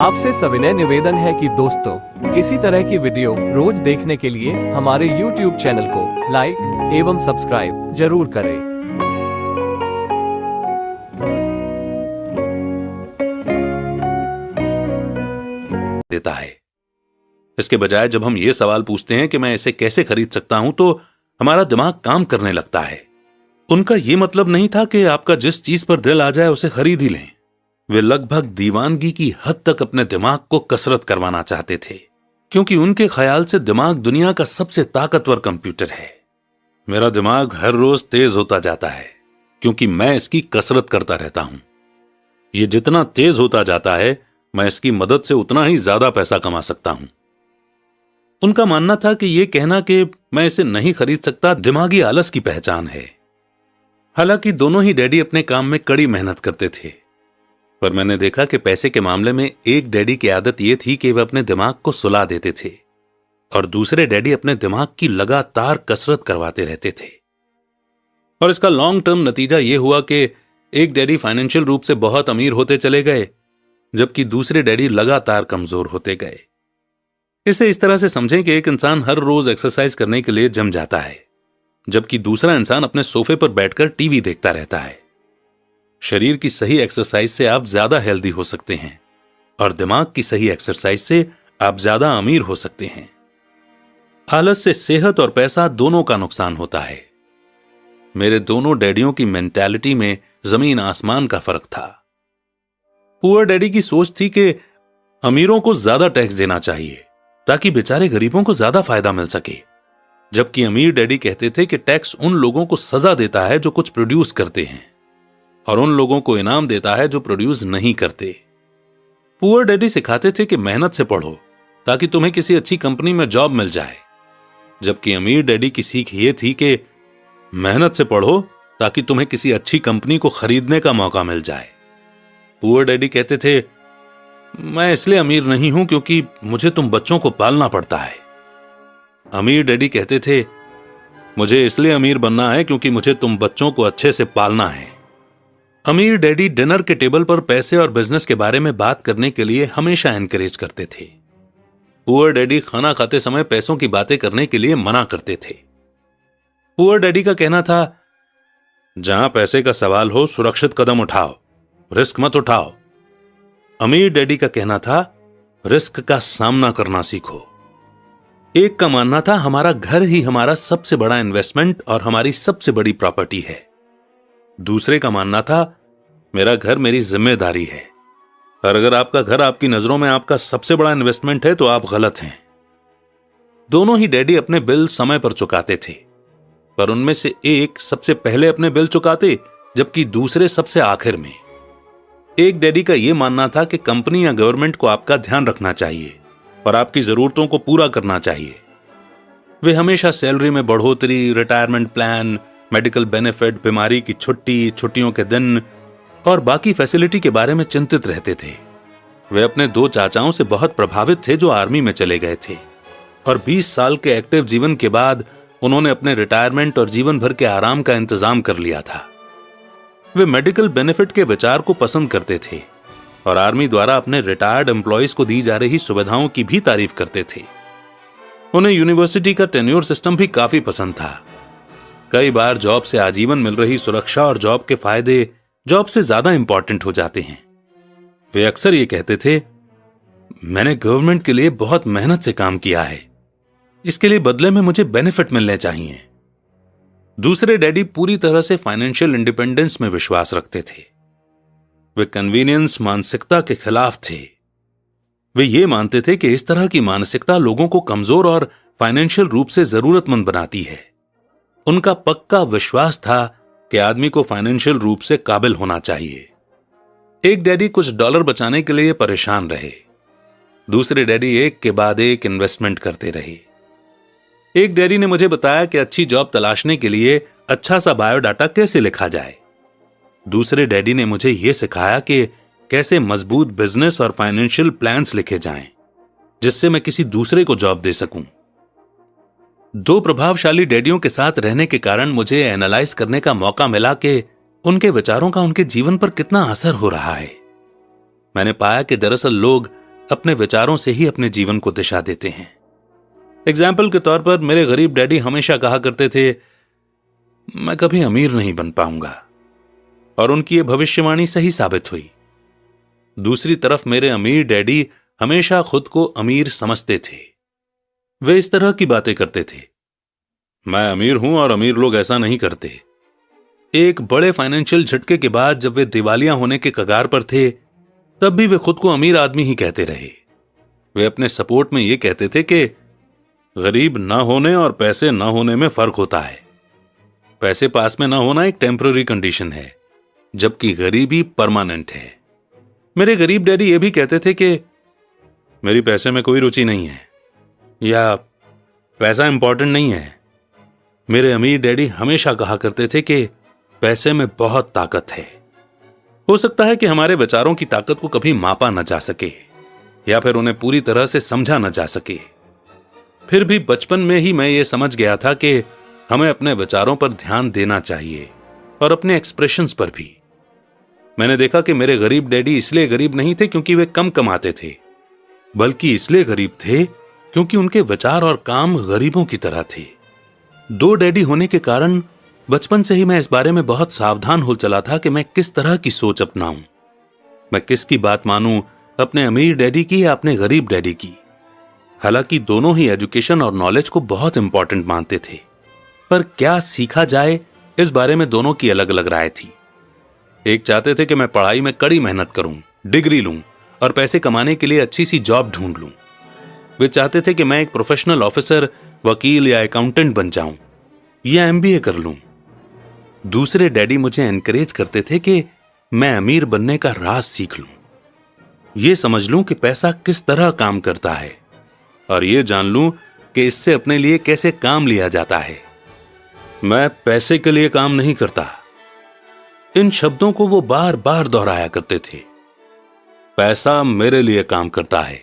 आपसे सविनय निवेदन है कि दोस्तों इसी तरह की वीडियो रोज देखने के लिए हमारे YouTube चैनल को लाइक एवं सब्सक्राइब जरूर करें। देता है। इसके बजाय जब हम ये सवाल पूछते हैं कि मैं इसे कैसे खरीद सकता हूं, तो हमारा दिमाग काम करने लगता है। उनका यह मतलब नहीं था कि आपका जिस चीज पर दिल आ जाए उसे खरीद ही लें। वे लगभग दीवानगी की हद तक अपने दिमाग को कसरत करवाना चाहते थे, क्योंकि उनके ख्याल से दिमाग दुनिया का सबसे ताकतवर कंप्यूटर है। मेरा दिमाग हर रोज तेज होता जाता है क्योंकि मैं इसकी कसरत करता रहता हूं। यह जितना तेज होता जाता है, मैं इसकी मदद से उतना ही ज्यादा पैसा कमा सकता हूं। उनका मानना था कि यह कहना कि मैं इसे नहीं खरीद सकता दिमागी आलस की पहचान है। हालांकि दोनों ही डैडी अपने काम में कड़ी मेहनत करते थे, पर मैंने देखा कि पैसे के मामले में एक डैडी की आदत यह थी कि वह अपने दिमाग को सुला देते थे और दूसरे डैडी अपने दिमाग की लगातार कसरत करवाते रहते थे। और इसका लॉन्ग टर्म नतीजा यह हुआ कि एक डैडी फाइनेंशियल रूप से बहुत अमीर होते चले गए, जबकि दूसरे डैडी लगातार कमजोर होते गए। इसे इस तरह से समझें कि एक इंसान हर रोज एक्सरसाइज करने के लिए जिम जाता है, जबकि दूसरा इंसान अपने सोफे पर बैठकर टीवी देखता रहता है। शरीर की सही एक्सरसाइज से आप ज्यादा हेल्दी हो सकते हैं और दिमाग की सही एक्सरसाइज से आप ज्यादा अमीर हो सकते हैं। आलस से सेहत और पैसा दोनों का नुकसान होता है। मेरे दोनों डैडियों की मेंटालिटी में जमीन आसमान का फर्क था। पुअर डैडी की सोच थी कि अमीरों को ज्यादा टैक्स देना चाहिए ताकि बेचारे गरीबों को ज्यादा फायदा मिल सके, जबकि अमीर डैडी कहते थे कि टैक्स उन लोगों को सजा देता है जो कुछ प्रोड्यूस करते हैं और उन लोगों को इनाम देता है जो प्रोड्यूस नहीं करते। पुअर डैडी सिखाते थे कि मेहनत से पढ़ो ताकि तुम्हें किसी अच्छी कंपनी में जॉब मिल जाए, जबकि अमीर डैडी की सीख यह थी कि मेहनत से पढ़ो ताकि तुम्हें किसी अच्छी कंपनी को खरीदने का मौका मिल जाए। पुअर डैडी कहते थे, मैं इसलिए अमीर नहीं हूं क्योंकि मुझे तुम बच्चों को पालना पड़ता है। अमीर डैडी कहते थे, मुझे इसलिए अमीर बनना है क्योंकि मुझे तुम बच्चों को अच्छे से पालना है। अमीर डैडी डिनर के टेबल पर पैसे और बिजनेस के बारे में बात करने के लिए हमेशा एनकरेज करते थे। पुअर डैडी खाना खाते समय पैसों की बातें करने के लिए मना करते थे। पुअर डैडी का कहना था, जहां पैसे का सवाल हो सुरक्षित कदम उठाओ, रिस्क मत उठाओ। अमीर डैडी का कहना था, रिस्क का सामना करना सीखो। एक का मानना था, हमारा घर ही हमारा सबसे बड़ा इन्वेस्टमेंट और हमारी सबसे बड़ी प्रॉपर्टी है। दूसरे का मानना था, मेरा घर मेरी जिम्मेदारी है, और अगर आपका घर आपकी नजरों में आपका सबसे बड़ा इन्वेस्टमेंट है तो आप गलत हैं। दोनों ही डैडी अपने बिल समय पर चुकाते थे, पर उनमें से एक सबसे पहले अपने बिल चुकाते जबकि दूसरे सबसे आखिर में। एक डैडी का यह मानना था कि कंपनी या गवर्नमेंट को आपका ध्यान रखना चाहिए और आपकी जरूरतों को पूरा करना चाहिए। वे हमेशा सैलरी में बढ़ोतरी, रिटायरमेंट प्लान, मेडिकल बेनिफिट, बीमारी की छुट्टी, छुट्टियों के दिन और बाकी फैसिलिटी के बारे में चिंतित रहते थे। वे अपने दो चाचाओं से बहुत प्रभावित थे जो आर्मी में चले गए थे, और 20 साल के एक्टिव जीवन के बाद उन्होंने अपने रिटायरमेंट और जीवन भर के आराम का इंतजाम कर लिया था। वे मेडिकल बेनिफिट के विचार को पसंद करते थे और आर्मी द्वारा अपने रिटायर्ड एम्प्लॉयज को दी जा रही सुविधाओं की भी तारीफ करते थे। उन्हें यूनिवर्सिटी का टेन्योर सिस्टम भी काफी पसंद था। कई बार जॉब से आजीवन मिल रही सुरक्षा और जॉब के फायदे जॉब से ज्यादा इंपॉर्टेंट हो जाते हैं। वे अक्सर ये कहते थे, मैंने गवर्नमेंट के लिए बहुत मेहनत से काम किया है, इसके लिए बदले में मुझे बेनिफिट मिलने चाहिए। दूसरे डैडी पूरी तरह से फाइनेंशियल इंडिपेंडेंस में विश्वास रखते थे। वे कन्वीनियंस मानसिकता के खिलाफ थे। वे ये मानते थे कि इस तरह की मानसिकता लोगों को कमजोर और फाइनेंशियल रूप से जरूरतमंद बनाती है। उनका पक्का विश्वास था कि आदमी को फाइनेंशियल रूप से काबिल होना चाहिए। एक डैडी कुछ डॉलर बचाने के लिए परेशान रहे, दूसरे डैडी एक के बाद एक इन्वेस्टमेंट करते रहे। एक डैडी ने मुझे बताया कि अच्छी जॉब तलाशने के लिए अच्छा सा बायोडाटा कैसे लिखा जाए। दूसरे डैडी ने मुझे यह सिखाया कि कैसे मजबूत बिजनेस और फाइनेंशियल प्लान्स लिखे जाएं, जिससे मैं किसी दूसरे को जॉब दे सकूं। दो प्रभावशाली डैडियों के साथ रहने के कारण मुझे एनालाइज करने का मौका मिला कि उनके विचारों का उनके जीवन पर कितना असर हो रहा है। मैंने पाया कि दरअसल लोग अपने विचारों से ही अपने जीवन को दिशा देते हैं। एग्जाम्पल के तौर पर मेरे गरीब डैडी हमेशा कहा करते थे, मैं कभी अमीर नहीं बन पाऊंगा, और उनकी यह भविष्यवाणी सही साबित हुई। दूसरी तरफ मेरे अमीर डैडी हमेशा खुद को अमीर समझते थे। वे इस तरह की बातें करते थे, मैं अमीर हूं और अमीर लोग ऐसा नहीं करते। एक बड़े फाइनेंशियल झटके के बाद जब वे दिवालिया होने के कगार पर थे, तब भी वे खुद को अमीर आदमी ही कहते रहे। वे अपने सपोर्ट में यह कहते थे कि गरीब ना होने और पैसे ना होने में फर्क होता है। पैसे पास में ना होना एक टेम्पररी कंडीशन है, जबकि गरीबी परमानेंट है। मेरे गरीब डैडी ये भी कहते थे कि मेरी पैसे में कोई रुचि नहीं है, या पैसा इंपॉर्टेंट नहीं है। मेरे अमीर डैडी हमेशा कहा करते थे कि पैसे में बहुत ताकत है। हो सकता है कि हमारे विचारों की ताकत को कभी मापा न जा सके, या फिर उन्हें पूरी तरह से समझा न जा सके। फिर भी बचपन में ही मैं ये समझ गया था कि हमें अपने विचारों पर ध्यान देना चाहिए, और अपने एक्सप्रेशंस पर भी। मैंने देखा कि मेरे गरीब डैडी इसलिए गरीब नहीं थे क्योंकि वे कम कमाते थे, बल्कि इसलिए गरीब थे क्योंकि उनके विचार और काम गरीबों की तरह थे। दो डैडी होने के कारण बचपन से ही मैं इस बारे में बहुत सावधान हो चला था कि मैं किस तरह की सोच अपनाऊं। मैं किसकी बात मानूं, अपने अमीर डैडी की या अपने गरीब डैडी की। हालांकि दोनों ही एजुकेशन और नॉलेज को बहुत इंपॉर्टेंट मानते थे, पर क्या सीखा जाए इस बारे में दोनों की अलग अलग राय थी। एक चाहते थे कि मैं पढ़ाई में कड़ी मेहनत करूं, डिग्री लूं और पैसे कमाने के लिए अच्छी सी जॉब ढूंढ लूं। वे चाहते थे कि मैं एक प्रोफेशनल ऑफिसर, वकील या अकाउंटेंट बन जाऊं या एमबीए कर लूं। दूसरे डैडी मुझे एनकरेज करते थे कि मैं अमीर बनने का राज सीख लूं, यह समझ लूं कि पैसा किस तरह काम करता है, और यह जान लूं कि इससे अपने लिए कैसे काम लिया जाता है। मैं पैसे के लिए काम नहीं करता, इन शब्दों को वो बार बार दोहराया करते थे। पैसा मेरे लिए काम करता है।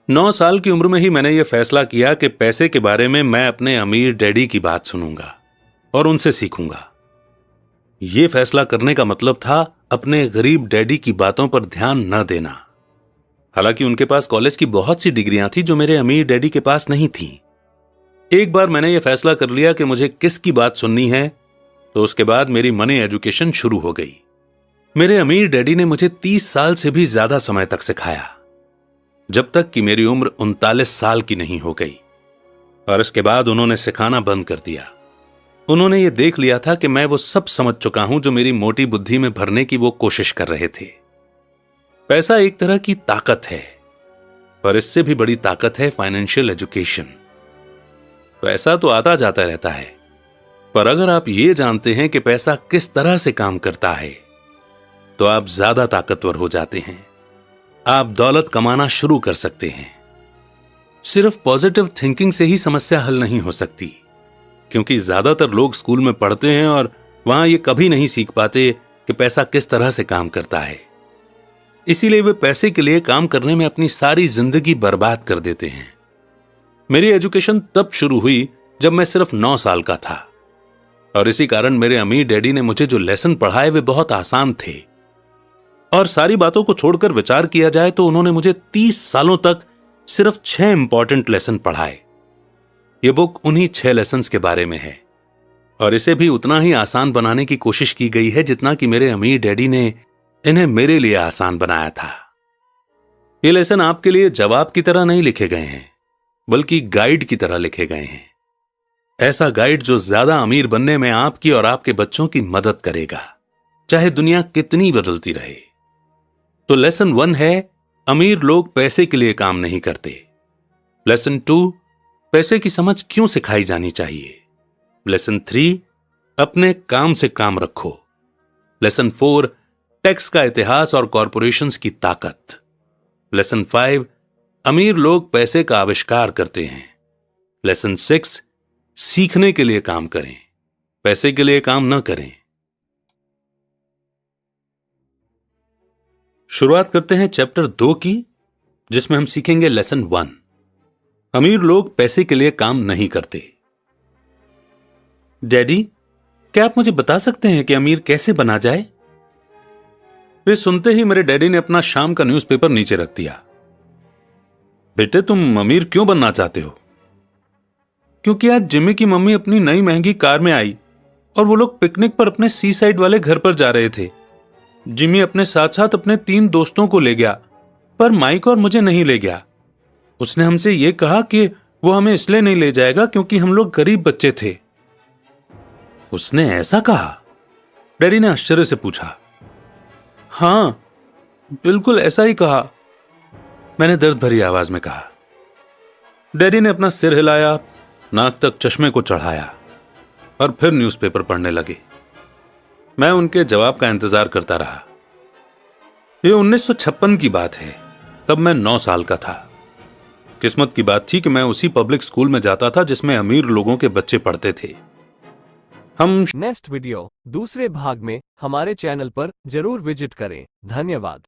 9 साल की उम्र में ही मैंने यह फैसला किया कि पैसे के बारे में मैं अपने अमीर डैडी की बात सुनूंगा और उनसे सीखूंगा। यह फैसला करने का मतलब था अपने गरीब डैडी की बातों पर ध्यान न देना। हालांकि उनके पास कॉलेज की बहुत सी डिग्रियां थी जो मेरे अमीर डैडी के पास नहीं थी। एक बार मैंने यह फैसला कर लिया कि मुझे किसकी बात सुननी है, तो उसके बाद मेरी मनी एजुकेशन शुरू हो गई। मेरे अमीर डैडी ने मुझे 30 साल से भी ज्यादा समय तक सिखाया, जब तक कि मेरी उम्र 39 साल की नहीं हो गई, और इसके बाद उन्होंने सिखाना बंद कर दिया। उन्होंने ये देख लिया था कि मैं वो सब समझ चुका हूं जो मेरी मोटी बुद्धि में भरने की वो कोशिश कर रहे थे। पैसा एक तरह की ताकत है, पर इससे भी बड़ी ताकत है फाइनेंशियल एजुकेशन। पैसा तो आता जाता रहता है, पर अगर आप ये जानते हैं कि पैसा किस तरह से काम करता है, तो आप ज्यादा ताकतवर हो जाते हैं। आप दौलत कमाना शुरू कर सकते हैं। सिर्फ पॉजिटिव थिंकिंग से ही समस्या हल नहीं हो सकती, क्योंकि ज्यादातर लोग स्कूल में पढ़ते हैं और वहां ये कभी नहीं सीख पाते कि पैसा किस तरह से काम करता है। इसीलिए वे पैसे के लिए काम करने में अपनी सारी जिंदगी बर्बाद कर देते हैं। मेरी एजुकेशन तब शुरू हुई जब मैं सिर्फ 9 साल का था, और इसी कारण मेरे अमीर डैडी ने मुझे जो लेसन पढ़ाए वे बहुत आसान थे। और सारी बातों को छोड़कर विचार किया जाए तो उन्होंने मुझे 30 सालों तक सिर्फ 6 इंपॉर्टेंट लेसन पढ़ाए। यह बुक उन्हीं 6 लेसन्स के बारे में है, और इसे भी उतना ही आसान बनाने की कोशिश की गई है जितना कि मेरे अमीर डैडी ने इन्हें मेरे लिए आसान बनाया था। ये लेसन आपके लिए जवाब की तरह नहीं लिखे गए हैं, बल्कि गाइड की तरह लिखे गए हैं। ऐसा गाइड जो ज्यादा अमीर बनने में आपकी और आपके बच्चों की मदद करेगा, चाहे दुनिया कितनी बदलती रहे। तो लेसन 1 है, अमीर लोग पैसे के लिए काम नहीं करते। लेसन 2, पैसे की समझ क्यों सिखाई जानी चाहिए। लेसन 3, अपने काम से काम रखो। लेसन 4, टैक्स का इतिहास और कॉरपोरेशंस की ताकत। लेसन 5, अमीर लोग पैसे का आविष्कार करते हैं। लेसन 6, सीखने के लिए काम करें, पैसे के लिए काम न करें। शुरुआत करते हैं चैप्टर 2 की, जिसमें हम सीखेंगे लेसन 1, अमीर लोग पैसे के लिए काम नहीं करते। डैडी, क्या आप मुझे बता सकते हैं कि अमीर कैसे बना जाए? वे सुनते ही मेरे डैडी ने अपना शाम का न्यूज़पेपर नीचे रख दिया बेटे तुम अमीर क्यों बनना चाहते हो? क्योंकि आज जिमी की मम्मी अपनी नई महंगी कार में आई और वो लोग पिकनिक पर अपने सी साइड वाले घर पर जा रहे थे। जिमी अपने साथ साथ अपने 3 दोस्तों को ले गया, पर माइक और मुझे नहीं ले गया। उसने हमसे ये कहा कि वो हमें इसलिए नहीं ले जाएगा क्योंकि हम लोग गरीब बच्चे थे। उसने ऐसा कहा? डैडी ने आश्चर्य से पूछा। हां, बिल्कुल ऐसा ही कहा, मैंने दर्द भरी आवाज में कहा। डैडी ने अपना सिर हिलाया, नाक तक चश्मे को चढ़ाया और फिर न्यूज़पेपर पढ़ने लगे। मैं उनके जवाब का इंतजार करता रहा। यह 1956 की बात है, तब मैं 9 साल का था। किस्मत की बात थी कि मैं उसी पब्लिक स्कूल में जाता था जिसमें अमीर लोगों के बच्चे पढ़ते थे। हम नेक्स्ट वीडियो दूसरे भाग में हमारे चैनल पर जरूर विजिट करें। धन्यवाद।